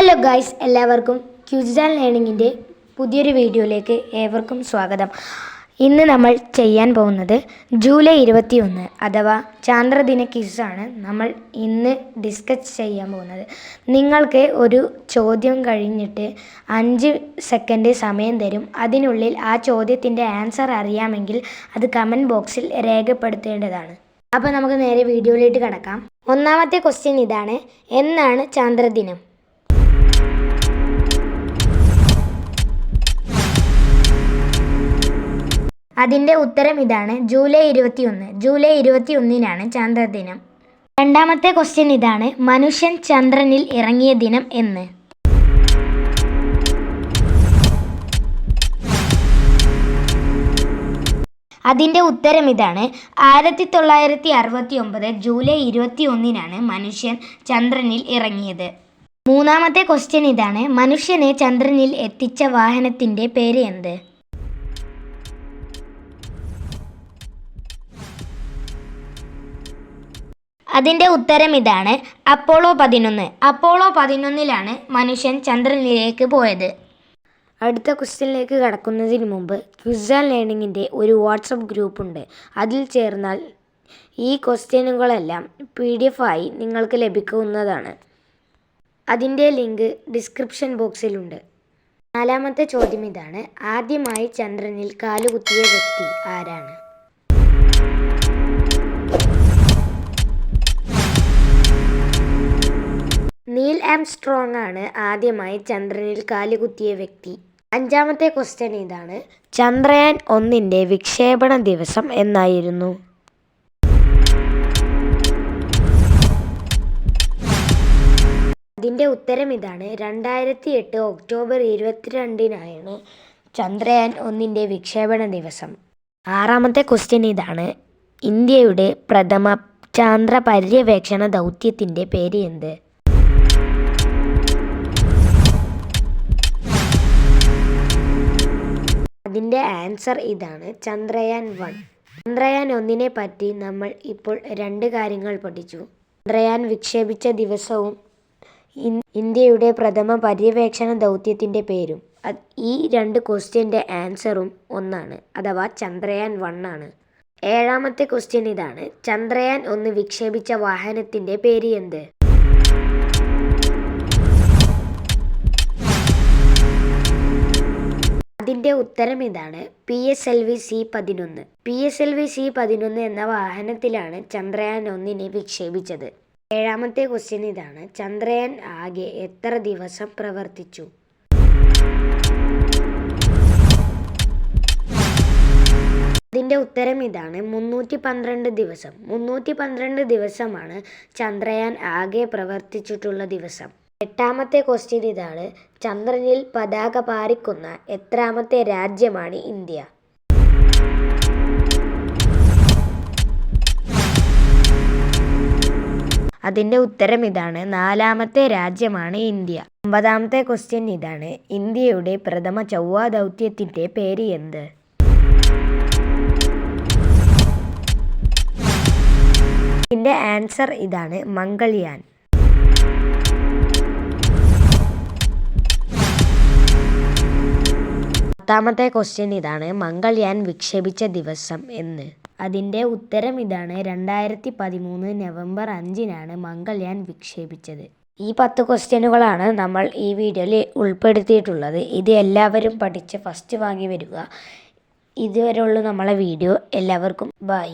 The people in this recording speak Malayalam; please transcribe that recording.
ഹലോ ഗൈസ്, എല്ലാവർക്കും ക്യൂസിൻ ലേണിങ്ങിൻ്റെ പുതിയൊരു വീഡിയോയിലേക്ക് ഏവർക്കും സ്വാഗതം. ഇന്ന് നമ്മൾ ചെയ്യാൻ പോകുന്നത് ജൂലൈ 21 അഥവാ ചാന്ദ്രദിന ക്വിസാണ് നമ്മൾ ഇന്ന് ഡിസ്കസ് ചെയ്യാൻ പോകുന്നത്. നിങ്ങൾക്ക് ഒരു ചോദ്യം കഴിഞ്ഞിട്ട് 5 സെക്കൻഡ് സമയം തരും. അതിനുള്ളിൽ ആ ചോദ്യത്തിൻ്റെ ആൻസർ അറിയാമെങ്കിൽ അത് കമൻറ്റ് ബോക്സിൽ രേഖപ്പെടുത്തേണ്ടതാണ്. അപ്പോൾ നമുക്ക് നേരെ വീഡിയോയിലേക്ക് കടക്കാം. ഒന്നാമത്തെ ക്വസ്റ്റ്യൻ ഇതാണ്: എന്നാണ് ചാന്ദ്രദിനം? അതിൻ്റെ ഉത്തരം ഇതാണ്: ജൂലൈ 21. ജൂലൈ 21-നാണ് ചാന്ദ്രദിനം. രണ്ടാമത്തെ ക്വസ്റ്റ്യൻ ഇതാണ്: മനുഷ്യൻ ചന്ദ്രനിൽ ഇറങ്ങിയ ദിനം എന്ന്? അതിൻ്റെ ഉത്തരം ഇതാണ്: 1969 ജൂലൈ 21-നാണ് മനുഷ്യൻ ചന്ദ്രനിൽ ഇറങ്ങിയത്. മൂന്നാമത്തെ ക്വസ്റ്റ്യൻ ഇതാണ്: മനുഷ്യനെ ചന്ദ്രനിൽ എത്തിച്ച വാഹനത്തിൻ്റെ പേര് എന്ത്? അതിൻ്റെ ഉത്തരം ഇതാണ്: അപ്പോളോ 11. അപ്പോളോ 11-ലാണ് മനുഷ്യൻ ചന്ദ്രനിലേക്ക് പോയത്. അടുത്ത ക്വസ്റ്റ്യനിലേക്ക് കടക്കുന്നതിന് മുമ്പ് ക്യൂസിൻ ലേണിങ്ങിൻ്റെ ഒരു വാട്സപ്പ് ഗ്രൂപ്പുണ്ട്. അതിൽ ചേർന്നാൽ ഈ ക്വസ്റ്റ്യനുകളെല്ലാം PDF ആയി നിങ്ങൾക്ക് ലഭിക്കുന്നതാണ്. അതിൻ്റെ ലിങ്ക് ഡിസ്ക്രിപ്ഷൻ ബോക്സിലുണ്ട്. നാലാമത്തെ ചോദ്യം ഇതാണ്: ആദ്യമായി ചന്ദ്രനിൽ കാലുകുത്തിയ വ്യക്തി ആരാണ്? നീൽ ആംസ്ട്രോങ് ആണ് ആദ്യമായി ചന്ദ്രനിൽ കാലുകുത്തിയ വ്യക്തി. അഞ്ചാമത്തെ ക്വസ്റ്റ്യൻ ഇതാണ്: ചന്ദ്രയാൻ 1-ന്റെ വിക്ഷേപണ ദിവസം എന്നായിരുന്നു? അതിൻ്റെ ഉത്തരം ഇതാണ്: 2008 ഒക്ടോബർ 22-നാണ് ചന്ദ്രയാൻ 1-ന്റെ വിക്ഷേപണ ദിവസം. ആറാമത്തെ ക്വസ്റ്റ്യൻ ഇതാണ്: ഇന്ത്യയുടെ പ്രഥമ ചാന്ദ്ര പര്യവേക്ഷണ ദൗത്യത്തിൻ്റെ പേര് എന്ത്? അതിൻ്റെ ആൻസർ ഇതാണ്: ചന്ദ്രയാൻ 1. ചന്ദ്രയാൻ 1-നെ പറ്റി നമ്മൾ ഇപ്പോൾ 2 കാര്യങ്ങൾ പഠിച്ചു. ചന്ദ്രയാൻ വിക്ഷേപിച്ച ദിവസവും ഇന്ത്യയുടെ പ്രഥമ പര്യവേക്ഷണ ദൗത്യത്തിൻ്റെ പേരും. ഈ 2 ക്വസ്റ്റ്യൻ്റെ ആൻസറും ഒന്നാണ്, അഥവാ ചന്ദ്രയാൻ 1 ആണ്. ഏഴാമത്തെ ക്വസ്റ്റ്യൻ ഇതാണ്: ചന്ദ്രയാൻ 1 വിക്ഷേപിച്ച വാഹനത്തിൻ്റെ പേര് എന്ത്? അതിൻ്റെ ഉത്തരം ഇതാണ്: PSLV C-11. PSLV C-11 എന്ന വാഹനത്തിലാണ് ചന്ദ്രയാൻ 1-നെ വിക്ഷേപിച്ചത്. ഏഴാമത്തെ ക്വസ്റ്റ്യൻ ഇതാണ്: ചന്ദ്രയാൻ ആകെ എത്ര ദിവസം പ്രവർത്തിച്ചു? അതിൻ്റെ ഉത്തരം ഇതാണ്: 312 ദിവസം. 312 ദിവസമാണ് ചന്ദ്രയാൻ ആകെ പ്രവർത്തിച്ചിട്ടുള്ള ദിവസം. എട്ടാമത്തെ ക്വസ്റ്റ്യൻ ഇതാണ്: ചന്ദ്രനിൽ പതാക പാറിക്കുന്ന എത്രാമത്തെ രാജ്യമാണ് ഇന്ത്യ? അതിൻ്റെ ഉത്തരം ഇതാണ്: 4ാമത്തെ രാജ്യമാണ് ഇന്ത്യ. 9ാമത്തെ ക്വസ്റ്റ്യൻ ഇതാണ്: ഇന്ത്യയുടെ പ്രഥമ ചൊവ്വ ദൗത്യത്തിൻ്റെ പേര് എന്ത്? ഇതിൻ്റെ ആൻസർ ഇതാണ്: മംഗൾയാൻ. 10ാമത്തെ ക്വസ്റ്റ്യൻ ഇതാണ്: മംഗൾയാൻ വിക്ഷേപിച്ച ദിവസം എന്ന്? അതിൻ്റെ ഉത്തരം ഇതാണ്: 2013 നവംബർ 5-നാണ് മംഗൾയാൻ വിക്ഷേപിച്ചത്. ഈ 10 ക്വസ്റ്റ്യനുകളാണ് നമ്മൾ ഈ വീഡിയോയിൽ ഉൾപ്പെടുത്തിയിട്ടുള്ളത്. ഇത് എല്ലാവരും പഠിച്ച് ഫസ്റ്റ് വാങ്ങി വരിക. ഇതുവരെയുള്ള നമ്മളെ വീഡിയോ. എല്ലാവർക്കും ബൈ.